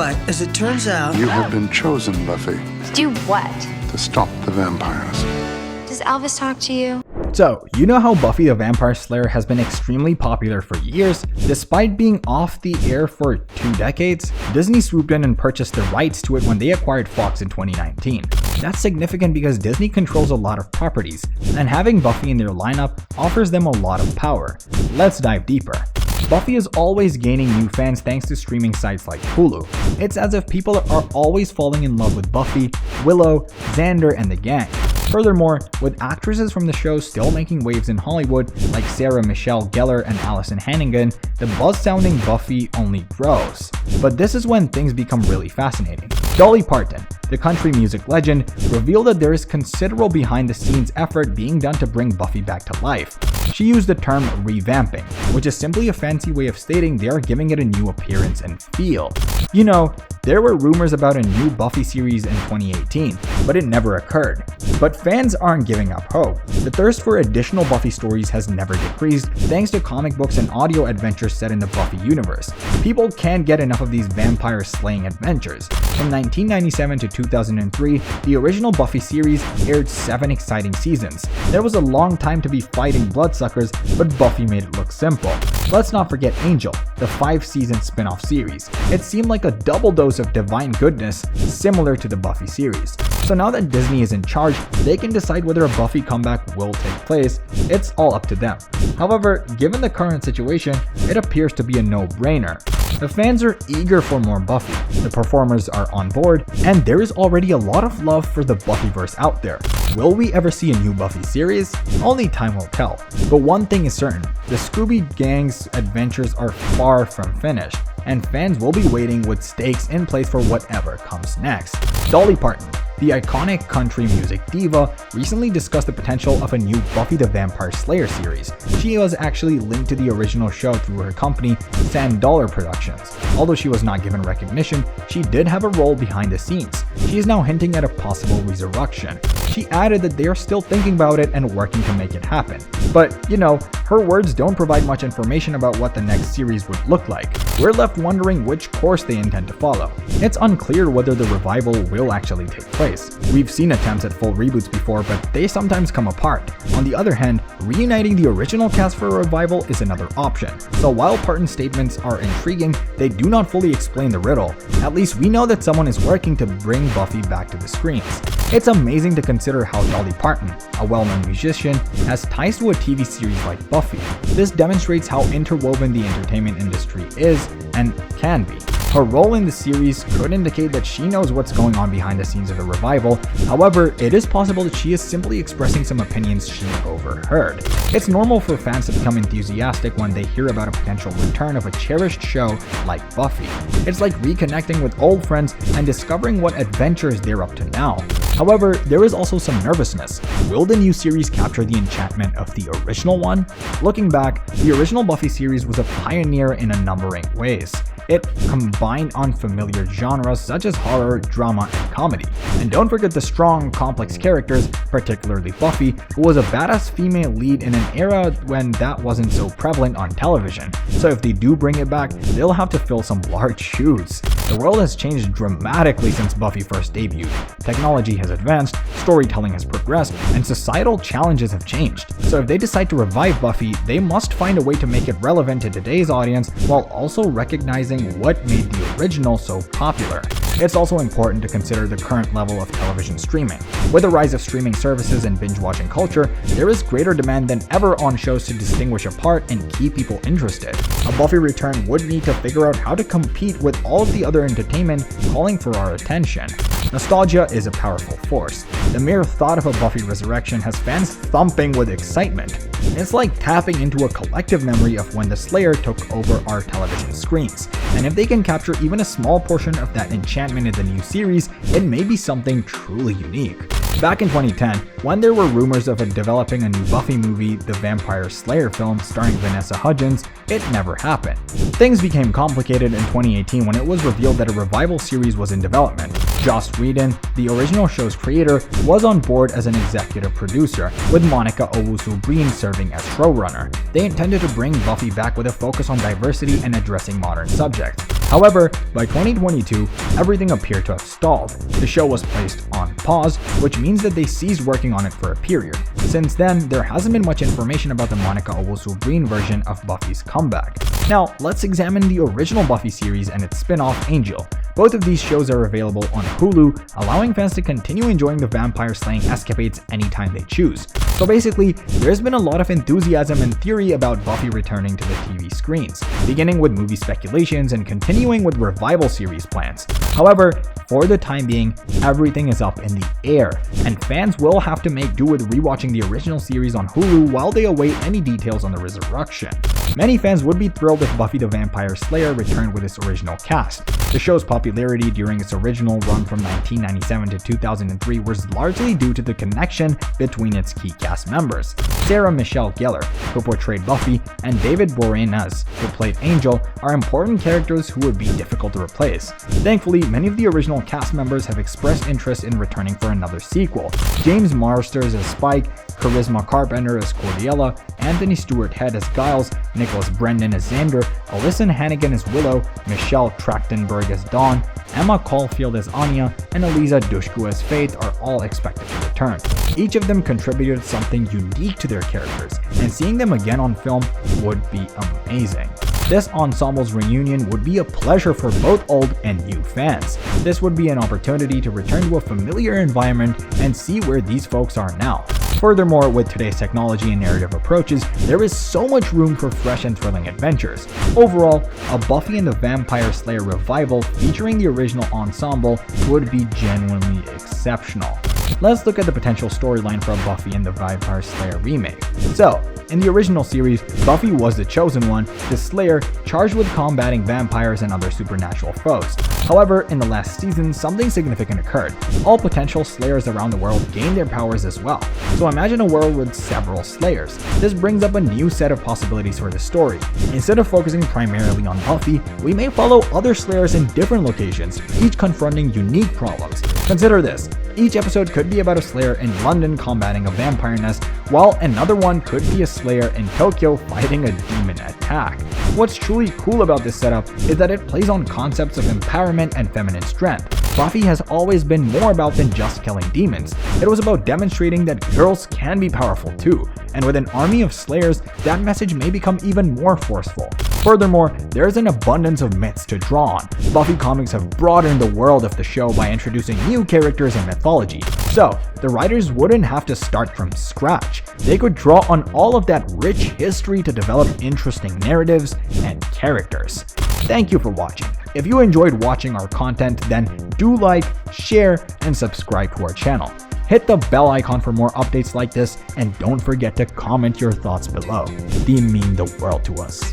But, as it turns out... You have been chosen, Buffy. To do what? To stop the vampires. Does Elvis talk to you? So, you know how Buffy the Vampire Slayer has been extremely popular for years? Despite being off the air for 2 decades, Disney swooped in and purchased the rights to it when they acquired Fox in 2019. That's significant because Disney controls a lot of properties, and having Buffy in their lineup offers them a lot of power. Let's dive deeper. Buffy is always gaining new fans thanks to streaming sites like Hulu. It's as if people are always falling in love with Buffy, Willow, Xander, and the gang. Furthermore, with actresses from the show still making waves in Hollywood like Sarah Michelle Gellar and Allison Hannigan, the buzz sounding Buffy only grows. But this is when things become really fascinating. Dolly Parton, the country music legend, revealed that there is considerable behind-the-scenes effort being done to bring Buffy back to life. She used the term revamping, which is simply a fancy way of stating they are giving it a new appearance and feel. You know, there were rumors about a new Buffy series in 2018, but it never occurred. But fans aren't giving up hope. The thirst for additional Buffy stories has never decreased thanks to comic books and audio adventures set in the Buffy universe. People can't get enough of these vampire slaying adventures. From 1997 to 2003, the original Buffy series aired 7 exciting seasons. There was a long time to be fighting bloodsuckers, but Buffy made it look simple. Let's not forget Angel, the 5-season spin-off series. It seemed like a double dose of divine goodness, similar to the Buffy series. So now that Disney is in charge, they can decide whether a Buffy comeback will take place. It's all up to them. However, given the current situation, it appears to be a no-brainer. The fans are eager for more Buffy, the performers are on board, and there is already a lot of love for the Buffyverse out there. Will we ever see a new Buffy series? Only time will tell. But one thing is certain, the Scooby Gang's adventures are far from finished, and fans will be waiting with stakes in place for whatever comes next. Dolly Parton, the iconic country music diva, recently discussed the potential of a new Buffy the Vampire Slayer series. She was actually linked to the original show through her company, Sand Dollar Productions. Although she was not given recognition, she did have a role behind the scenes. She is now hinting at a possible resurrection. She added that they are still thinking about it and working to make it happen. But, you know, her words don't provide much information about what the next series would look like. We're left wondering which course they intend to follow. It's unclear whether the revival will actually take place. We've seen attempts at full reboots before, but they sometimes come apart. On the other hand, reuniting the original cast for a revival is another option. So while Parton's statements are intriguing, they do not fully explain the riddle. At least we know that someone is working to bring Buffy back to the screens. It's amazing to consider how Dolly Parton, a well-known musician, has ties to a TV series like Buffy. This demonstrates how interwoven the entertainment industry is and can be. Her role in the series could indicate that she knows what's going on behind the scenes of the revival. However, it is possible that she is simply expressing some opinions she overheard. It's normal for fans to become enthusiastic when they hear about a potential return of a cherished show like Buffy. It's like reconnecting with old friends and discovering what adventures they're up to now. However, there is also some nervousness. Will the new series capture the enchantment of the original one? Looking back, the original Buffy series was a pioneer in a numbering ways. It combined unfamiliar genres such as horror, drama, and comedy. And don't forget the strong, complex characters, particularly Buffy, who was a badass female lead in an era when that wasn't so prevalent on television. So if they do bring it back, they'll have to fill some large shoes. The world has changed dramatically since Buffy first debuted. Technology has advanced, storytelling has progressed, and societal challenges have changed. So if they decide to revive Buffy, they must find a way to make it relevant to today's audience while also recognizing what made the original so popular. It's also important to consider the current level of television streaming. With the rise of streaming services and binge-watching culture, there is greater demand than ever on shows to distinguish apart and keep people interested. A Buffy return would need to figure out how to compete with all of the other entertainment calling for our attention. Nostalgia is a powerful force. The mere thought of a Buffy resurrection has fans thumping with excitement. It's like tapping into a collective memory of when the Slayer took over our television screens. And if they can capture even a small portion of that enchantment in the new series, it may be something truly unique. Back in 2010, when there were rumors of developing a new Buffy movie, the Vampire Slayer film starring Vanessa Hudgens, it never happened. Things became complicated in 2018 when it was revealed that a revival series was in development. Joss Whedon, the original show's creator, was on board as an executive producer, with Monica Owusu-Breen serving as showrunner. They intended to bring Buffy back with a focus on diversity and addressing modern subjects. However, by 2022, everything appeared to have stalled. The show was placed on pause, which means that they ceased working on it for a period. Since then, there hasn't been much information about the Monica Owusu-Green version of Buffy's comeback. Now, let's examine the original Buffy series and its spin-off Angel. Both of these shows are available on Hulu, allowing fans to continue enjoying the vampire-slaying escapades anytime they choose. So basically, there's been a lot of enthusiasm and theory about Buffy returning to the TV screens, beginning with movie speculations and continuing with revival series plans. However, for the time being, everything is up in the air, and fans will have to make do with rewatching the original series on Hulu while they await any details on the resurrection. Many fans would be thrilled if Buffy the Vampire Slayer returned with its original cast. The show's popularity during its original run from 1997 to 2003 was largely due to the connection between its key cast members. Sarah Michelle Gellar, who portrayed Buffy, and David Boreanaz, who played Angel, are important characters who would be difficult to replace. Thankfully, many of the original cast members have expressed interest in returning for another sequel. James Marsters as Spike, Charisma Carpenter as Cordelia, Anthony Stewart Head as Giles, Nicholas Brendan as Xander, Alyson Hannigan as Willow, Michelle Trachtenberg as Dawn, Emma Caulfield as Anya, and Eliza Dushku as Faith are all expected to return. Each of them contributed something unique to their characters, and seeing them again on film would be amazing. This ensemble's reunion would be a pleasure for both old and new fans. This would be an opportunity to return to a familiar environment and see where these folks are now. Furthermore, with today's technology and narrative approaches, there is so much room for fresh and thrilling adventures. Overall, a Buffy and the Vampire Slayer revival featuring the original ensemble would be genuinely exceptional. Let's look at the potential storyline for a Buffy and the Vampire Slayer remake. So, in the original series, Buffy was the chosen one, the Slayer charged with combating vampires and other supernatural foes. However, in the last season, something significant occurred. All potential Slayers around the world gained their powers as well. So imagine a world with several Slayers. This brings up a new set of possibilities for the story. Instead of focusing primarily on Buffy, we may follow other Slayers in different locations, each confronting unique problems. Consider this. Each episode could be about a Slayer in London combating a vampire nest, while another one could be a Slayer in Tokyo fighting a demon attack. What's truly cool about this setup is that it plays on concepts of empowerment and feminine strength. Buffy has always been more about than just killing demons. It was about demonstrating that girls can be powerful too, and with an army of Slayers, that message may become even more forceful. Furthermore, there's an abundance of myths to draw on. Buffy comics have broadened the world of the show by introducing new characters and mythology, so the writers wouldn't have to start from scratch. They could draw on all of that rich history to develop interesting narratives and characters. Thank you for watching. If you enjoyed watching our content, then do like, share, and subscribe to our channel. Hit the bell icon for more updates like this, and don't forget to comment your thoughts below. They mean the world to us.